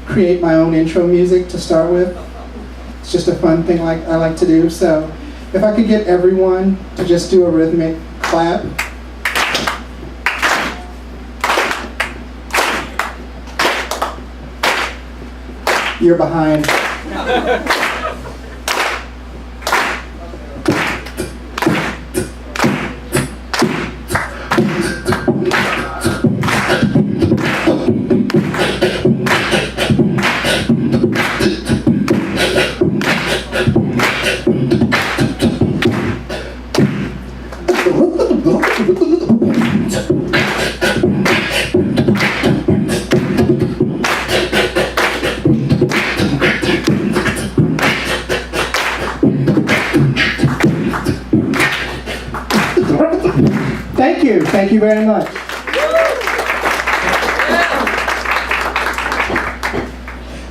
create my own intro music to start with. It's just a fun thing I like to do. So if I could get everyone to just do a rhythmic clap. You're behind. Thank you very much.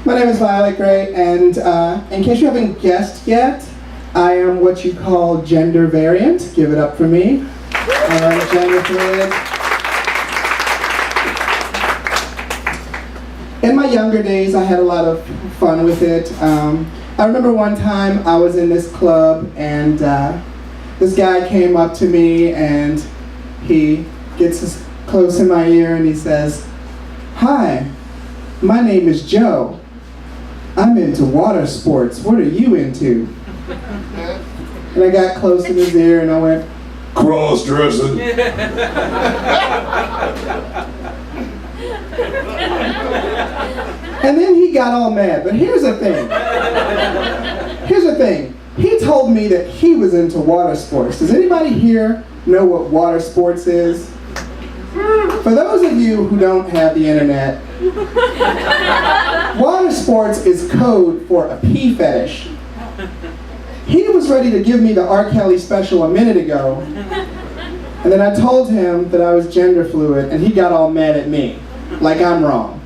My name is Violet Gray, and in case you haven't guessed yet, I am what you call gender variant. Give it up for me. Gender fluid. In my younger days, I had a lot of fun with it. I remember one time I was in this club, and this guy came up to me, and he gets close in my ear and he says, "Hi, my name is Joe. I'm into water sports. What are you into?" And I got close in his ear and I went, "Cross-dressing." And then he got all mad. But here's the thing. He told me that he was into water sports. Does anybody here know what water sports is? For those of you who don't have the internet, water sports is code for a pee fetish. He was ready to give me the R. Kelly special a minute ago, and then I told him that I was gender fluid, and he got all mad at me, like I'm wrong.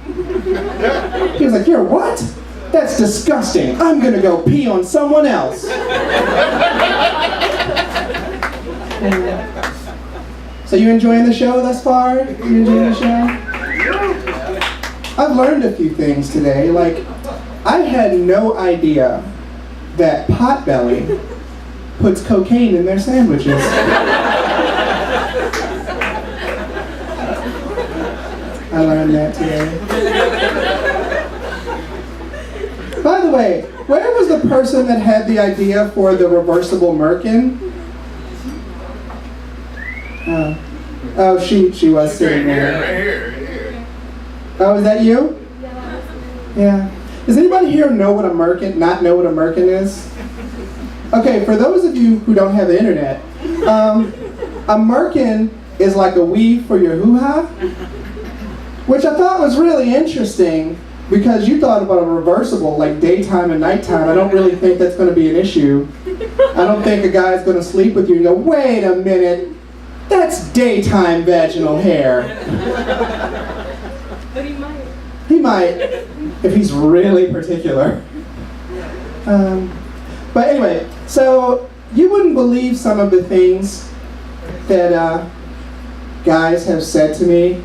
He was like, "You're what? That's disgusting. I'm gonna go pee on someone else." So you enjoying the show thus far? You enjoying the show? I've learned a few things today. Like, I had no idea that Potbelly puts cocaine in their sandwiches. I learned that today. By the way, where was the person that had the idea for the reversible merkin? Oh, she was sitting there. Right here. Oh, is that you? Yeah. Does anybody here not know what a merkin is? Okay, for those of you who don't have the internet, a merkin is like a weave for your hoo-ha, which I thought was really interesting because you thought about a reversible, like daytime and nighttime. I don't really think that's going to be an issue. I don't think a guy's going to sleep with you and go, "Wait a minute, that's daytime vaginal hair." But he might. He might, if he's really particular. But anyway, so you wouldn't believe some of the things that guys have said to me.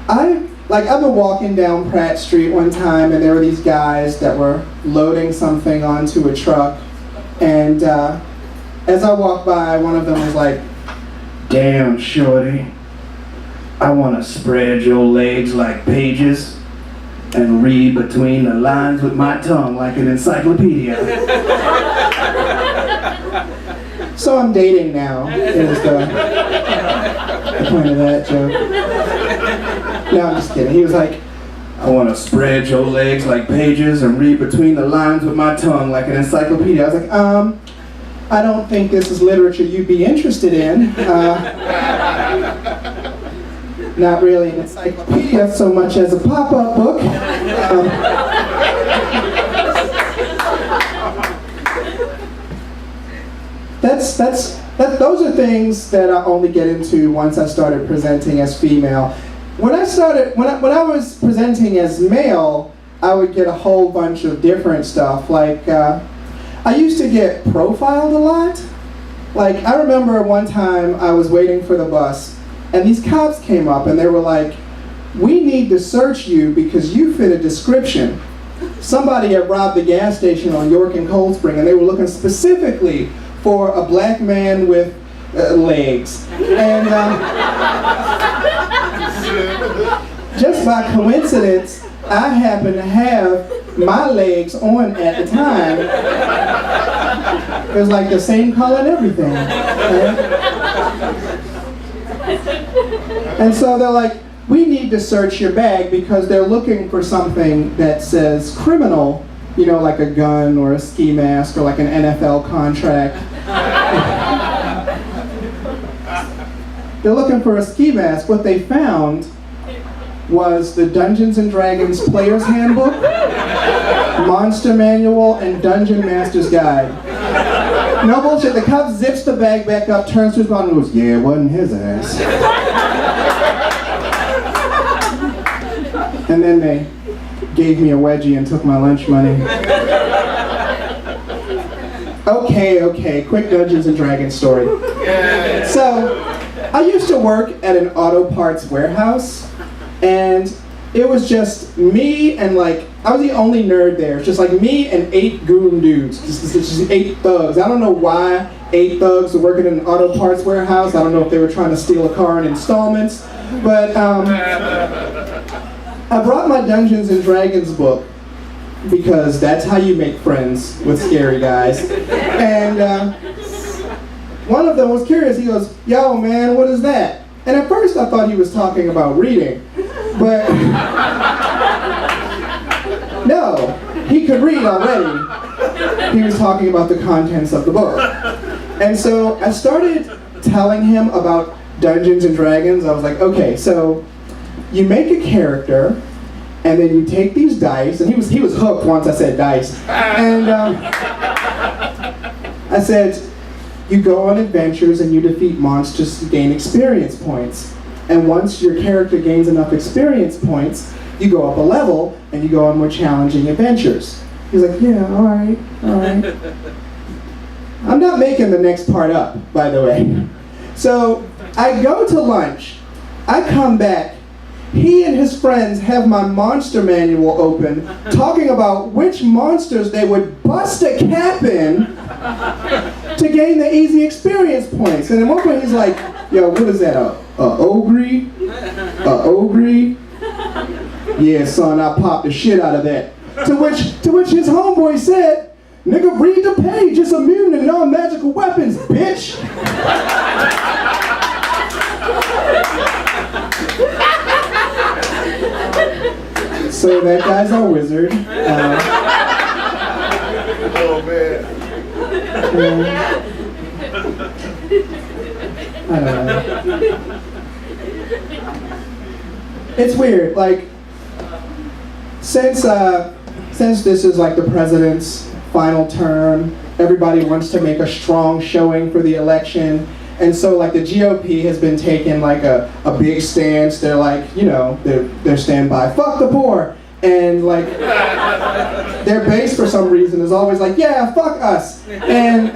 I've been walking down Pratt Street one time, and there were these guys that were loading something onto a truck, and as I walked by, one of them was like, "Damn, shorty, I want to spread your legs like pages and read between the lines with my tongue like an encyclopedia." So I'm dating now, is the point of that joke. No, I'm just kidding. He was like, "I want to spread your legs like pages and read between the lines with my tongue like an encyclopedia." I was like, I don't think this is literature you'd be interested in. Not really an encyclopedia so much as a pop-up book. Those are things that I only get into once I started presenting as female. When I was presenting as male, I would get a whole bunch of different stuff. Like, I used to get profiled a lot. Like, I remember one time I was waiting for the bus, and these cops came up and they were like, we need to search you because you fit a description. Somebody had robbed the gas station on York and Cold Spring, and they were looking specifically for a black man with legs. And just by coincidence, I happen to have my legs on at the time. It was like the same color and everything. Right? And so they're like, we need to search your bag because they're looking for something that says criminal, you know, like a gun or a ski mask or like an NFL contract. They're looking for a ski mask. What they found was the Dungeons and Dragons Player's Handbook, Monster Manual, and Dungeon Master's Guide. No bullshit, the cop zips the bag back up, turns to his mom and goes, yeah, it wasn't his ass. And then they gave me a wedgie and took my lunch money. Okay, quick Dungeons and Dragons story. So, I used to work at an auto parts warehouse, and it was just me and like, I was the only nerd there. It's just like me and 8 goon dudes, just 8 thugs. I don't know why 8 thugs were working in an auto parts warehouse. I don't know if they were trying to steal a car in installments, but I brought my Dungeons and Dragons book because that's how you make friends with scary guys. And one of them was curious. He goes, yo man, what is that? And at first I thought he was talking about reading, but no, he could read already. He was talking about the contents of the book. And so I started telling him about Dungeons and Dragons. I was like, okay, so you make a character, and then you take these dice, and he was hooked once I said dice. And I said, you go on adventures and you defeat monsters to gain experience points. And once your character gains enough experience points, you go up a level and you go on more challenging adventures. He's like, yeah, all right. I'm not making the next part up, by the way. So I go to lunch, I come back, he and his friends have my monster manual open, talking about which monsters they would bust a cap in to gain the easy experience points. And at one point he's like, yo, what is that, a ogre? A ogre? Yeah, son, I popped the shit out of that. To which his homeboy said, nigga, read the page, it's immune to non-magical weapons, bitch. So that guy's our wizard. Oh man. I don't know. It's weird, like, since this is like the president's final term, everybody wants to make a strong showing for the election. And so like the GOP has been taking like a big stance. They're like, you know, they're stand by, fuck the poor. And like, their base for some reason is always like, yeah, fuck us. And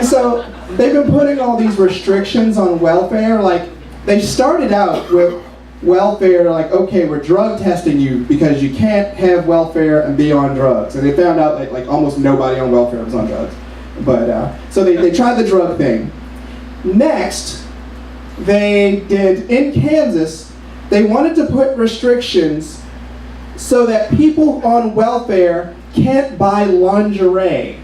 so they've been putting all these restrictions on welfare. Like, they started out with welfare, like, okay, we're drug testing you because you can't have welfare and be on drugs. And they found out that like almost nobody on welfare was on drugs. But so they tried the drug thing. Next, they did, in Kansas, they wanted to put restrictions so that people on welfare can't buy lingerie.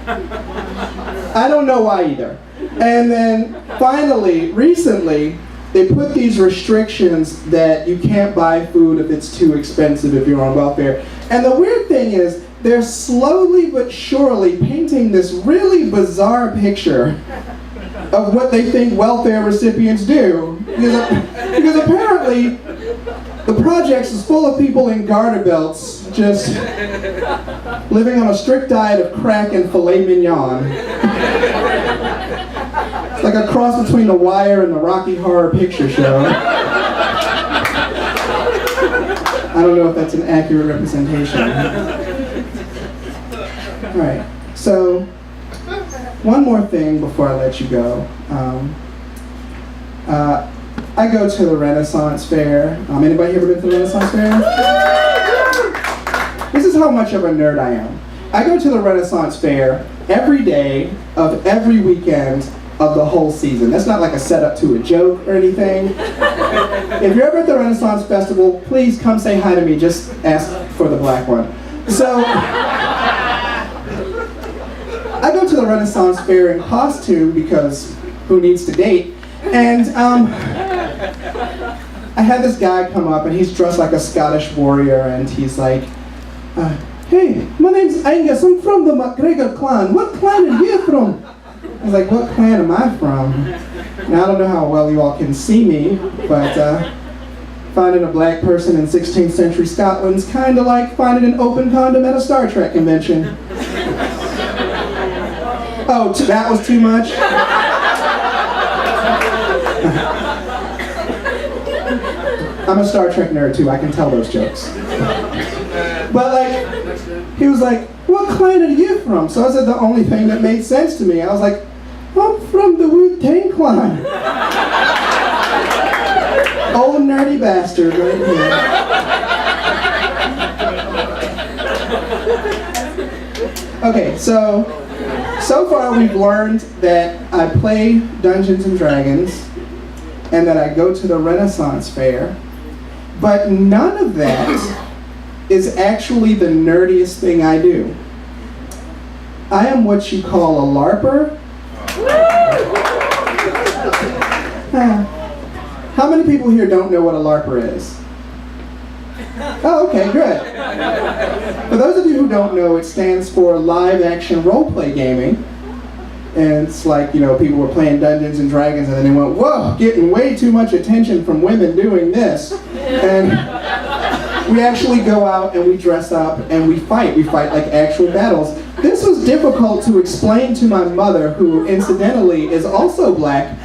I don't know why either. And then finally, recently, they put these restrictions that you can't buy food if it's too expensive if you're on welfare. And the weird thing is, they're slowly but surely painting this really bizarre picture of what they think welfare recipients do. Because apparently, the projects is full of people in garter belts just living on a strict diet of crack and filet mignon. It's like a cross between The Wire and the Rocky Horror Picture Show. I don't know if that's an accurate representation. Alright, so one more thing before I let you go. I go to the Renaissance Fair. Anybody ever been to the Renaissance Fair? This is how much of a nerd I am. I go to the Renaissance Fair every day of every weekend of the whole season. That's not like a setup to a joke or anything. If you're ever at the Renaissance Festival, please come say hi to me. Just ask for the black one. So, I go to the Renaissance Fair in costume because who needs to date? And I had this guy come up and he's dressed like a Scottish warrior and he's like, hey, my name's Angus, I'm from the MacGregor clan. What clan are you from? I was like, what clan am I from? Now I don't know how well you all can see me, but finding a black person in 16th century Scotland's kind of like finding an open condom at a Star Trek convention. Oh, that was too much? I'm a Star Trek nerd too, I can tell those jokes. But like, he was like, what clan are you from? So I said the only thing that made sense to me. I was like, I'm from the Wu-Tang Clan. Old nerdy bastard right here. Okay, so far we've learned that I play Dungeons and Dragons and that I go to the Renaissance Fair, but none of that is actually the nerdiest thing I do. I am what you call a LARPer. How many people here don't know what a LARPer is? Oh, okay, good. For those of you who don't know, it stands for live action role-play gaming. And it's like, people were playing Dungeons and Dragons and then they went, whoa, getting way too much attention from women doing this. And we actually go out and we dress up and we fight. We fight like actual battles. This was difficult to explain to my mother, who incidentally is also black.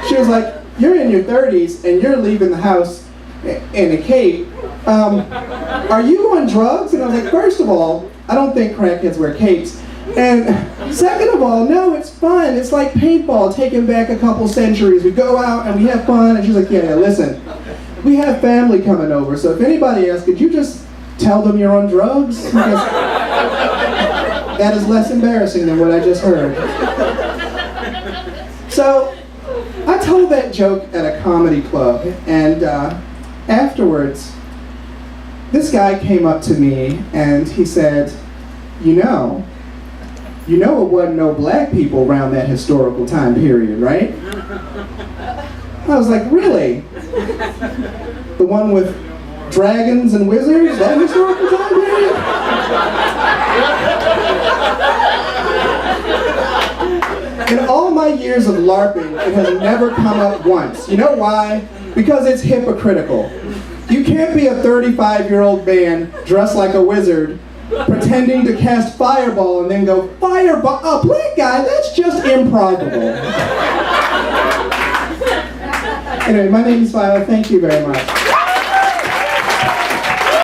She was like, you're in your 30s and you're leaving the house in a cape. Are you on drugs? And I was like, first of all, I don't think crackheads wear capes. And second of all, no, it's fun. It's like paintball taken back a couple centuries. We go out and we have fun. And she's like, yeah, listen, we have family coming over. So if anybody asks, could you just tell them you're on drugs? Because that is less embarrassing than what I just heard. So I told that joke at a comedy club, and afterwards, this guy came up to me and he said, you know it wasn't no black people around that historical time period, right? I was like, really? The one with dragons and wizards, that historical time period? In all my years of LARPing, it has never come up once. You know why? Because it's hypocritical. You can't be a 35-year-old man dressed like a wizard pretending to cast fireball and then go, fireball, a black guy, that's just improbable. Anyway, my name is Viola, thank you very much.